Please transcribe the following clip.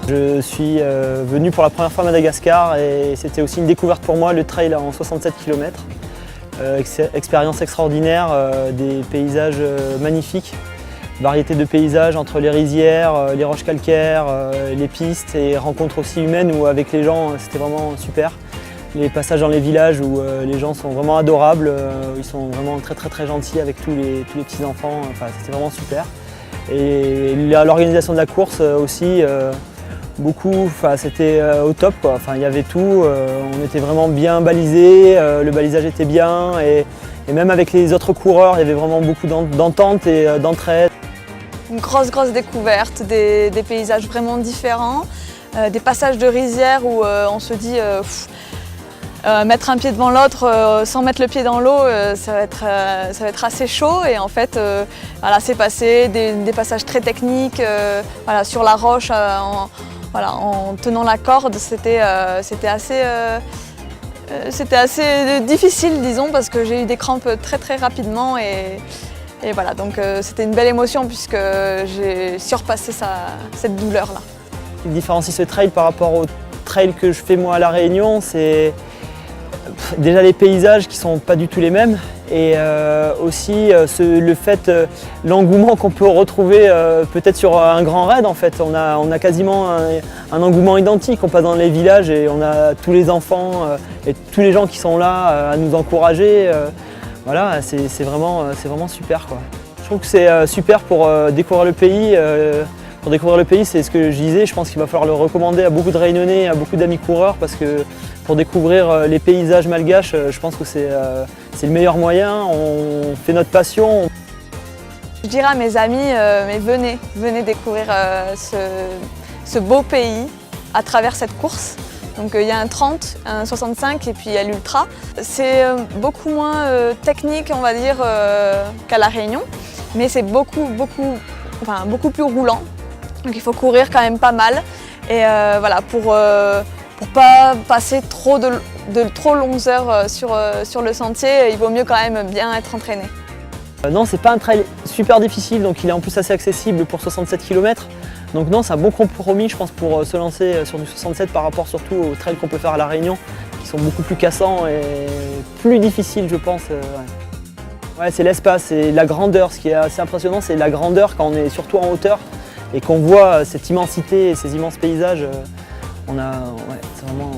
Je suis venu pour la première fois à Madagascar et c'était aussi une découverte pour moi, le trail en 67 km. Expérience extraordinaire, des paysages magnifiques, variété de paysages entre les rizières, les roches calcaires, les pistes et rencontres aussi humaines où avec les gens c'était vraiment super. Les passages dans les villages où les gens sont vraiment adorables, ils sont vraiment très gentils avec tous les petits enfants, enfin, c'était vraiment super. Et l'organisation de la course aussi, c'était au top, quoi. Enfin, il y avait tout, on était vraiment bien balisés, le balisage était bien et même avec les autres coureurs, il y avait vraiment beaucoup d'entente et d'entraide. Une grosse découverte, des paysages vraiment différents, des passages de rizières où on se dit mettre un pied devant l'autre sans mettre le pied dans l'eau, ça va être assez chaud et en fait voilà, c'est passé des passages très techniques voilà, sur la roche en tenant la corde, c'était assez difficile disons parce que j'ai eu des crampes très rapidement et voilà, donc c'était une belle émotion puisque j'ai surpassé cette douleur là. Ce qui différencie ce trail par rapport au trail que je fais moi à La Réunion, c'est déjà les paysages qui ne sont pas du tout les mêmes et aussi l'engouement qu'on peut retrouver peut-être sur un grand raid en fait. On a quasiment un engouement identique, on passe dans les villages et on a tous les enfants et tous les gens qui sont là à nous encourager. Voilà, c'est vraiment super, quoi. Je trouve que c'est super pour découvrir le pays. Pour découvrir le pays, c'est ce que je disais, je pense qu'il va falloir le recommander à beaucoup de Réunionnais, à beaucoup d'amis coureurs parce que pour découvrir les paysages malgaches, je pense que c'est le meilleur moyen, on fait notre passion. Je dirais à mes amis, mais venez découvrir ce beau pays à travers cette course. Donc il y a un 30, un 65 et puis il y a l'ultra. C'est beaucoup moins technique on va dire qu'à La Réunion, mais c'est beaucoup plus roulant. Donc il faut courir quand même pas mal et voilà, pour pas passer de trop longues heures sur le sentier, il vaut mieux quand même bien être entraîné. Non, c'est pas un trail super difficile, donc il est en plus assez accessible pour 67 km. Donc non, c'est un bon compromis je pense pour se lancer sur du 67 par rapport surtout aux trails qu'on peut faire à La Réunion, qui sont beaucoup plus cassants et plus difficiles je pense. Ouais, c'est l'espace et la grandeur, ce qui est assez impressionnant c'est la grandeur quand on est surtout en hauteur et qu'on voit cette immensité et ces immenses paysages, c'est vraiment